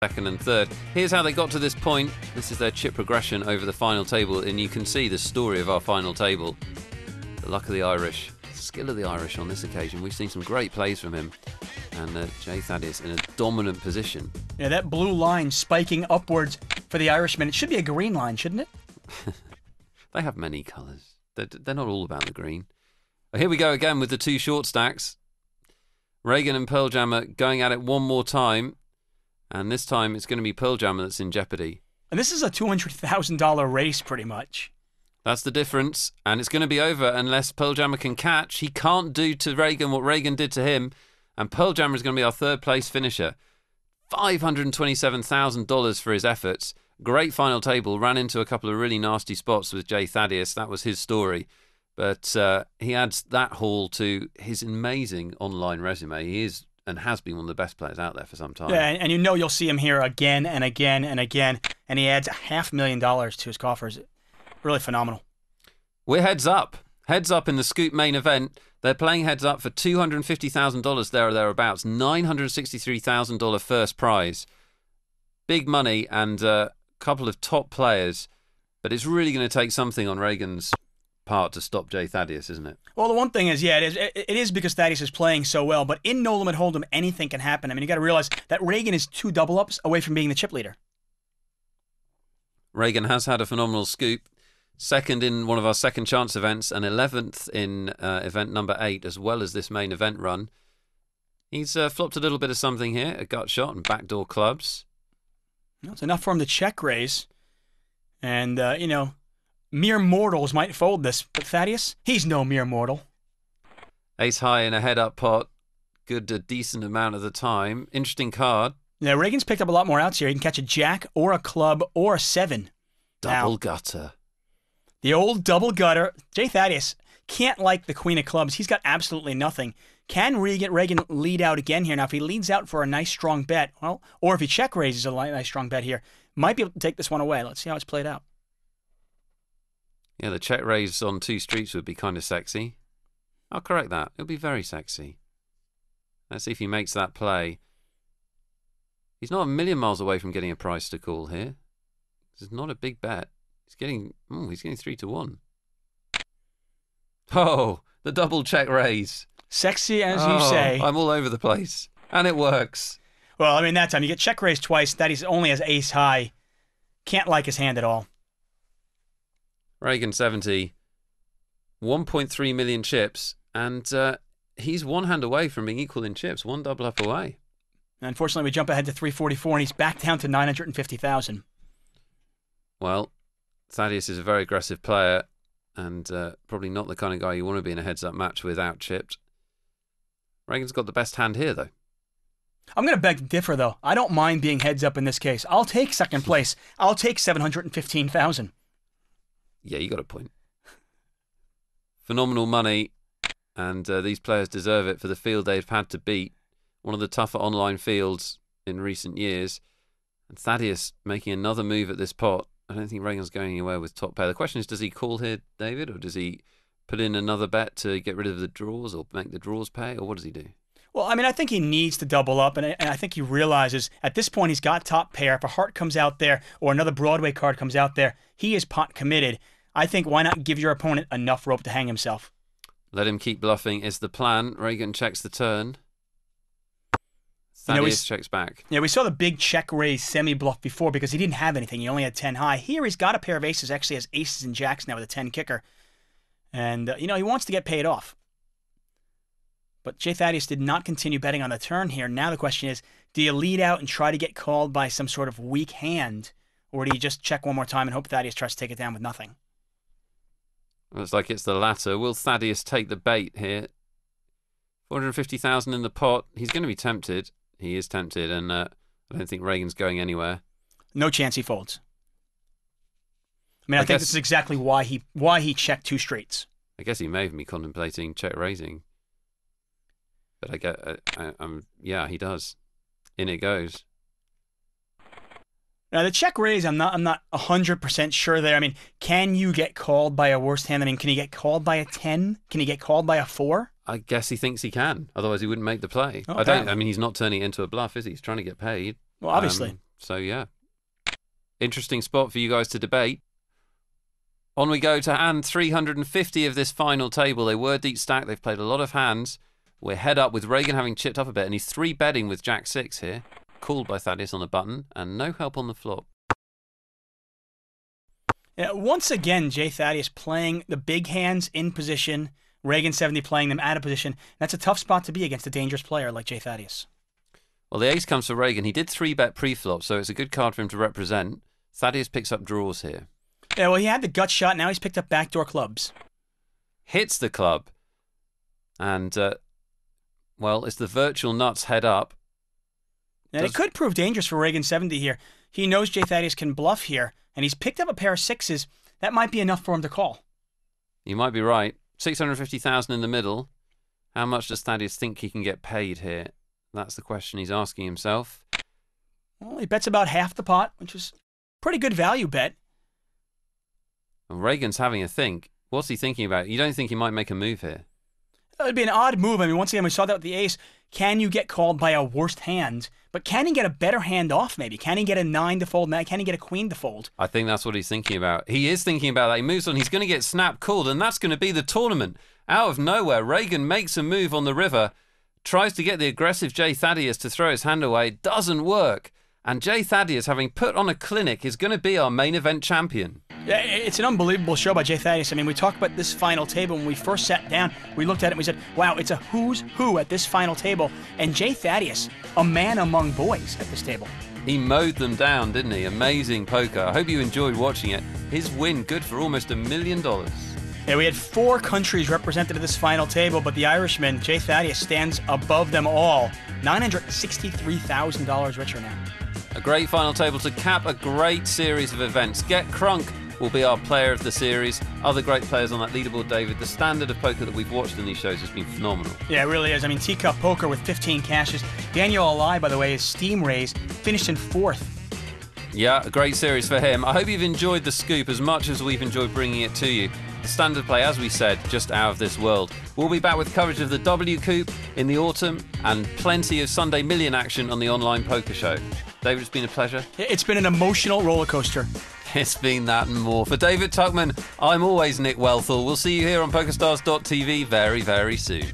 second and third. Here's how they got to this point. This is their chip progression over the final table, and you can see the story of our final table. The luck of the Irish, skill of the Irish on this occasion. We've seen some great plays from him, and j.thaddeus in a dominant position. Yeah, that blue line spiking upwards for the Irishman. It should be a green line, shouldn't it? They have many colours. They're not all about the green. But here we go again with the two short stacks. Reagan and Pearljammer going at it one more time. And this time it's going to be Pearljammer that's in jeopardy. And this is a $200,000 race, pretty much. That's the difference. And it's going to be over unless Pearljammer can catch. He can't do to Reagan what Reagan did to him. And Pearljammer is going to be our third place finisher. $527,000 for his efforts. Great final table. Ran into a couple of really nasty spots with j.thaddeus. That was his story. But he adds that haul to his amazing online resume. He is and has been one of the best players out there for some time. Yeah, and you know you'll see him here again and again and again. And he adds $500,000 to his coffers. Really phenomenal. We're heads up. Heads up in the Scoop main event. They're playing heads up for $250,000 there or thereabouts. $963,000 first prize. Big money and a couple of top players. But it's really going to take something on Reagan's part to stop j.thaddeus, isn't it? Well, the one thing is, yeah, it is because Thaddeus is playing so well, but in No Limit Hold'em, anything can happen. I mean, you got to realize that Reagan is 2 double-ups away from being the chip leader. Reagan has had a phenomenal scoop. Second in one of our second chance events and 11th in event number 8, as well as this main event run. He's flopped a little bit of something here, a gut shot and backdoor clubs. Well, it's enough for him to check raise. And, you know, mere mortals might fold this, but Thaddeus, he's no mere mortal. Ace high in a head-up pot. Good, a decent amount of the time. Interesting card. Yeah, Reagan's picked up a lot more outs here. He can catch a jack or a club or a 7. Double gutter. The old double gutter. j.thaddeus can't like the queen of clubs. He's got absolutely nothing. Can Reagan lead out again here? Now, if he leads out for a nice strong bet, well, or if he check raises a nice strong bet here, might be able to take this one away. Let's see how it's played out. Yeah, the check raise on 2 streets would be kind of sexy. I'll correct that. It'll be very sexy. Let's see if he makes that play. He's not a million miles away from getting a price to call here. This is not a big bet. He's getting 3 to 1. Oh, the double check raise. Sexy as you say. I'm all over the place. And it works. Well, I mean, that time you get check raised twice. Thaddeus only has ace high. Can't like his hand at all. Reagan 70, 1.3 million chips, and he's one hand away from being equal in chips, 1 double up away. Unfortunately, we jump ahead to 344, and he's back down to 950,000. Well, Thaddeus is a very aggressive player, and probably not the kind of guy you want to be in a heads-up match with out chipped. Reagan's got the best hand here, though. I'm going to beg to differ, though. I don't mind being heads up in this case. I'll take second place. I'll take 715,000. Yeah, you got a point. Phenomenal money, and these players deserve it for the field they've had to beat. One of the tougher online fields in recent years. And Thaddeus making another move at this pot. I don't think Reagan's going anywhere with top pair. The question is, does he call here, David, or does he put in another bet to get rid of the draws or make the draws pay, or what does he do? Well, I mean, I think he needs to double up, and I think he realizes at this point he's got top pair. If a heart comes out there or another Broadway card comes out there, he is pot committed. I think why not give your opponent enough rope to hang himself? Let him keep bluffing is the plan. Reagan checks the turn. Thaddeus checks back. Yeah, we saw the big check raise semi-bluff before because he didn't have anything. He only had 10 high. Here he's got a pair of aces, actually has aces and jacks now with a 10 kicker. And, you know, he wants to get paid off. But j.thaddeus did not continue betting on the turn here. Now the question is, do you lead out and try to get called by some sort of weak hand? Or do you just check one more time and hope Thaddeus tries to take it down with nothing? Looks like it's the latter. Will Thaddeus take the bait here? 450,000 in the pot. He's going to be tempted. He is tempted, and I don't think Reagan's going anywhere. No chance he folds. I mean, I think this is exactly why he checked 2 straights. I guess he may have been contemplating check raising. But I get, yeah, he does. In it goes. Now the check raise, I'm not 100% sure there. I mean, can you get called by a worse hand? I mean, can he get called by a 10? Can he get called by a 4? I guess he thinks he can. Otherwise, he wouldn't make the play. Okay. I mean, he's not turning it into a bluff, is he? He's trying to get paid. Well, obviously. So, yeah. Interesting spot for you guys to debate. On we go to hand 350 of this final table. They were deep stacked. They've played a lot of hands. We're head up with Reagan having chipped up a bit, and he's 3-betting with Jack-6 here. Called by Thaddeus on the button, and no help on the flop. Yeah, once again, j.thaddeus playing the big hands in position. Reagan 70 playing them out of position. That's a tough spot to be against a dangerous player like j.thaddeus. Well, the ace comes for Reagan. He did 3-bet pre-flop, so it's a good card for him to represent. Thaddeus picks up draws here. Yeah, well, he had the gut shot. Now he's picked up backdoor clubs. Hits the club. And, well, it's the virtual nuts head up. And it could prove dangerous for Reagan 70 here. He knows j.thaddeus can bluff here, and he's picked up a pair of 6s. That might be enough for him to call. You might be right. 650,000 in the middle. How much does Thaddeus think he can get paid here? That's the question he's asking himself. Well, he bets about half the pot, which is pretty good value bet. And Reagan's having a think. What's he thinking about? You don't think he might make a move here? It'd be an odd move. I mean, once again, we saw that with the ace. Can you get called by a worst hand? But can he get a better hand off, maybe? Can he get a 9 to fold? Can he get a queen to fold? I think that's what he's thinking about. He is thinking about that. He moves on. He's going to get snap called, and that's going to be the tournament. Out of nowhere, Reagan makes a move on the river, tries to get the aggressive j.thaddeus to throw his hand away. Doesn't work. And j.thaddeus, having put on a clinic, is going to be our main event champion. Yeah, it's an unbelievable show by j.thaddeus. I mean, we talked about this final table when we first sat down. We looked at it and we said, wow, it's a who's who at this final table. And j.thaddeus, a man among boys at this table. He mowed them down, didn't he? Amazing poker. I hope you enjoyed watching it. His win, good for almost $1 million. Yeah, we had 4 countries represented at this final table, but the Irishman, j.thaddeus, stands above them all. $963,000 richer now. A great final table to cap a great series of events. Get Crunk will be our player of the series. Other great players on that leaderboard, David. The standard of poker that we've watched in these shows has been phenomenal. Yeah, it really is. I mean, Teacup Poker with 15 cashes. Daniel Alai, by the way, is Steam Raise, finished in 4th. Yeah, a great series for him. I hope you've enjoyed the scoop as much as we've enjoyed bringing it to you. The standard play, as we said, just out of this world. We'll be back with coverage of the W Coup in the autumn and plenty of Sunday Million action on the online poker show. David, it's been a pleasure. It's been an emotional roller coaster. It's been that and more. For David Tuckman, I'm always Nick Wealthall. We'll see you here on PokerStars.tv very, very soon.